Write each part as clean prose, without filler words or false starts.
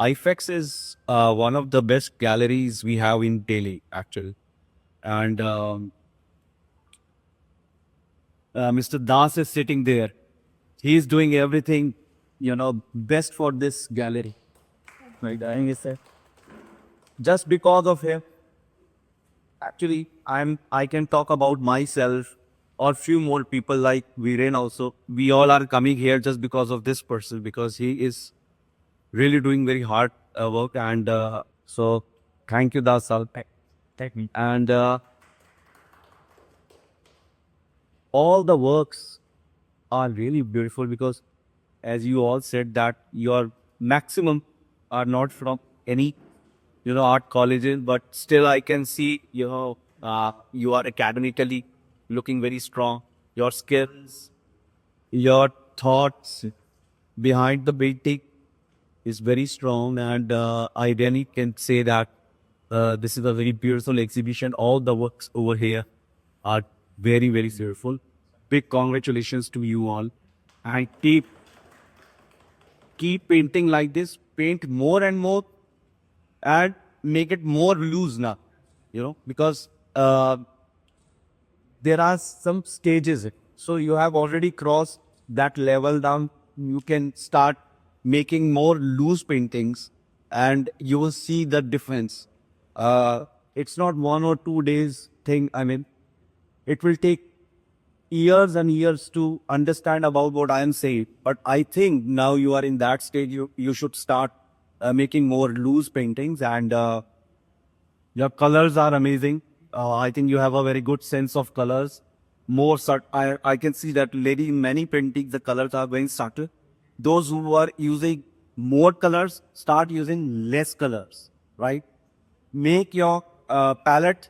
IFEX is one of the best galleries we have in Delhi, actually. And Mr. Das is sitting there. He is doing everything, best for this gallery. Right? I said, just because of him, actually, I can talk about myself or few more people like Viren also. We all are coming here just because of this person because he is really doing very hard work. And so, thank you, Dasal. Thank me. And all the works are really beautiful because, as you all said, that your maximum are not from any, art colleges, but still I can see, you are academically looking very strong. Your skills, your thoughts behind the painting is very strong, and I really can say that this is a very beautiful exhibition. All the works over here are very, very beautiful. Big congratulations to you all, and keep painting like this. Paint more and more, and make it more loose now. Because there are some stages. So you have already crossed that level down. You can start making more loose paintings and you will see the difference. It's not 1 or 2 days thing. I mean, it will take years and years to understand about what I am saying. But I think now you are in that stage, you should start making more loose paintings, and your colors are amazing. I think you have a very good sense of colors. I can see that lady in many paintings, the colors are very subtle. Those who are using more colors, start using less colors, right? Make your palette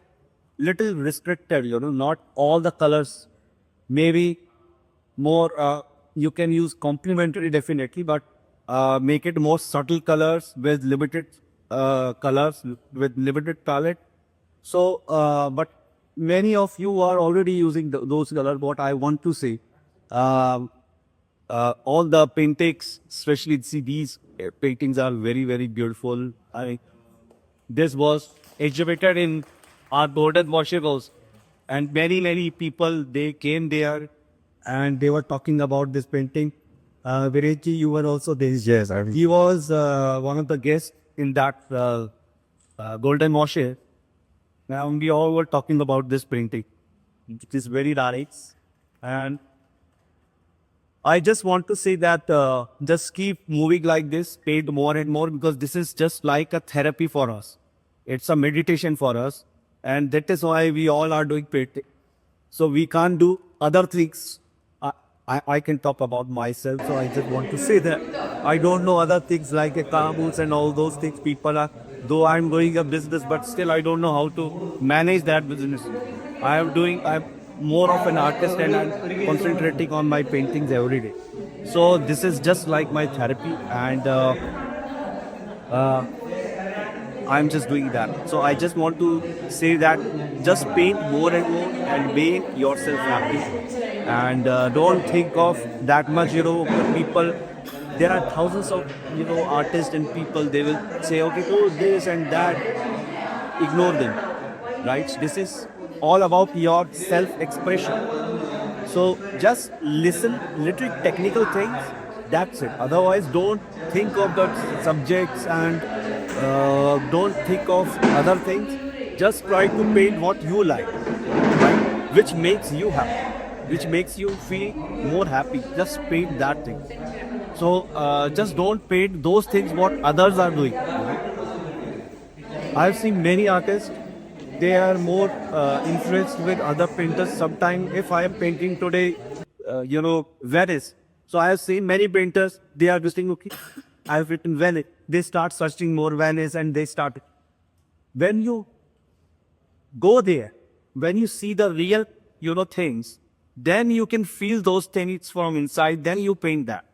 little restricted, not all the colors. Maybe more, you can use complementary definitely, but make it more subtle colors with limited colors, with limited palette. So, but many of you are already using those colors. What I want to say, um, all the paintings, especially see these paintings are very, very beautiful. This was exhibited in our Golden Washables, and many, many people, they came there and they were talking about this painting. Vireji, you were also there. Yes, He was one of the guests in that Golden Moshe. Now we all were talking about this painting. It is very nice, and I just want to say that just keep moving like this, paint more and more, because this is just like a therapy for us. It's a meditation for us, and that is why we all are doing painting. So we can't do other things. I can talk about myself, so I just want to say that I don't know other things like accounts and all those things. People are, though I'm doing a business, but still I don't know how to manage that business. I'm more of an artist and I'm concentrating on my paintings every day. So this is just like my therapy, and uh, I'm just doing that. So I just want to say that just paint more and more and make yourself happy. And don't think of that much, people. There are thousands of, artists and people. They will say, okay, do this and that. Ignore them, right? This is all about your self-expression. So just listen little technical things. That's it. Otherwise, don't think of the subjects and don't think of other things. Just try to paint what you like, right? Which makes you happy, which makes you feel more happy. Just paint that thing. So just don't paint those things what others are doing. I've seen many artists, they are more influenced with other painters. Sometimes, if I am painting today, Venice. So I have seen many painters, they are just okay, I have written Venice. They start searching more Venice and they start. When you go there, when you see the real, things, then you can feel those things from inside, then you paint that.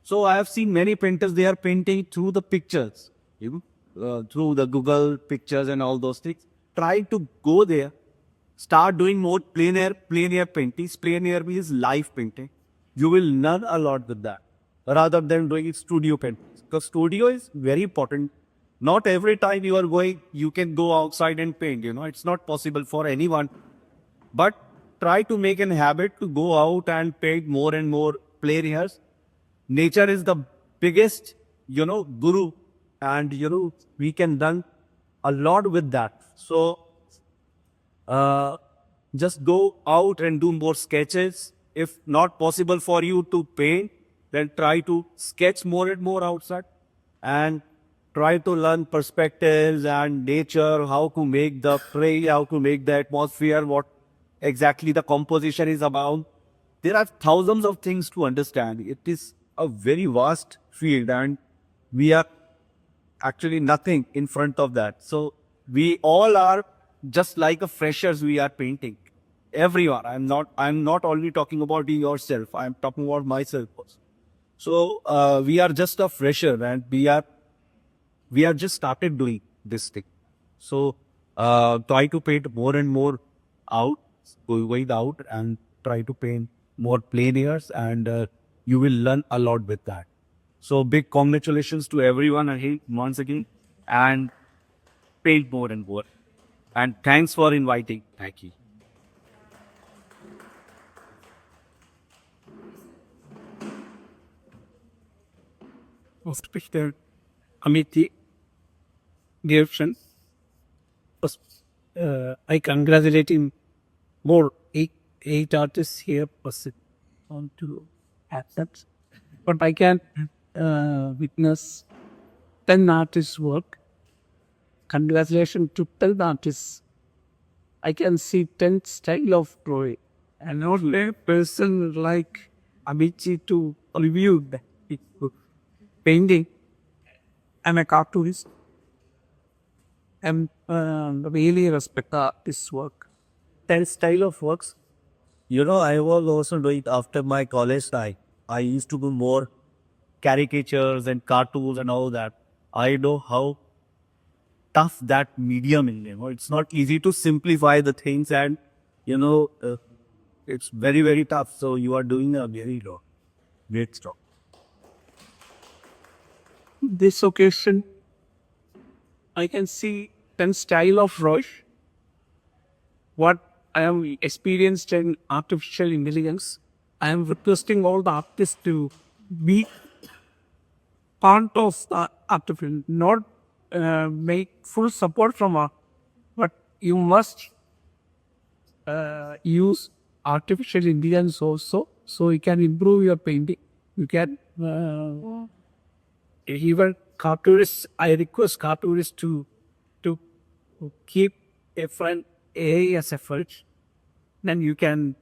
So I have seen many painters, they are painting through the pictures, through the Google pictures and all those things. Try to go there, start doing more plein air paintings. Plein air means live painting. You will learn a lot with that. rather than doing studio paintings. Because studio is very important. Not every time you are going, you can go outside and paint. It's not possible for anyone. But try to make an habit to go out and paint more and more play areas. Nature is the biggest, guru, and we can learn a lot with that. So just go out and do more sketches. If not possible for you to paint, then try to sketch more and more outside, and try to learn perspectives and nature, how to make the play, how to make the atmosphere, what exactly the composition is about. There are thousands of things to understand. It is a very vast field, and we are actually nothing in front of that. So we all are just like a freshers. We are painting. Everyone. I'm not only talking about yourself. I'm talking about myself also. So we are just a fresher, and we are just started doing this thing. So try to paint more and more out, going out, and try to paint more plain areas, and you will learn a lot with that. So big congratulations to everyone again, once again, and paint more and more. And thanks for inviting. Thank you. Mr. Amity, dear friend, first, I congratulate him. More eight artists here present on to accept, but I can witness 10 artists' work. Congratulations to 10 artists. I can see 10 style of drawing, and not a person like Amici to review the painting. I'm a cartoonist and really respect this work. That style of works, I was also doing after my college time. I used to do more caricatures and cartoons and all that. I know how tough that medium is. It's not easy to simplify the things, and it's very very tough. So you are doing a very great job. This occasion, I can see 10 style of Roche. What I am experienced in artificial intelligence, I am requesting all the artists to be part of the artificial, not make full support from art, but you must use artificial intelligence also, so you can improve your painting. You can even cartoonists. I request cartoonists to keep a friend AI as a first. Then you can.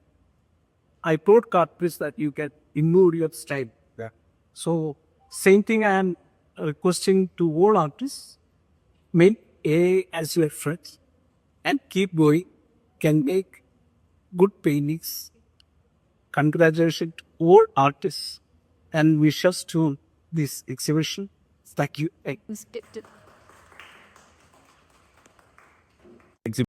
I told cartoonists that you can improve your style. Yeah. So same thing I am requesting to all artists. Make AI as your friends and keep going. Can make good paintings. Congratulations to all artists and wishes to this exhibition. Thank you.